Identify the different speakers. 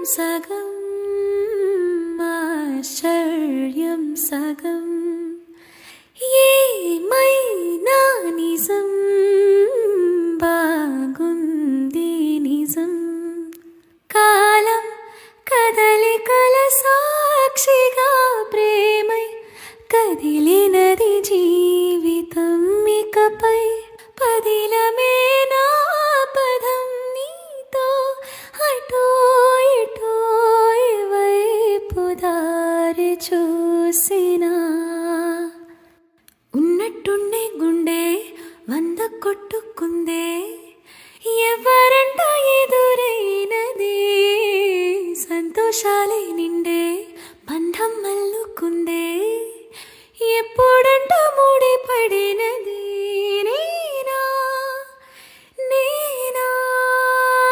Speaker 1: సగం ఆశ్చర్యం సగం ఏమైనా నిజం బాగుంది నిజం కాలం కదలికల సాక్షిగా ప్రేమై కదిలినది జీవితం ఇకపై పదిలమే నా పదం నీతో అటో ఇటో వైపు దారి చూసినా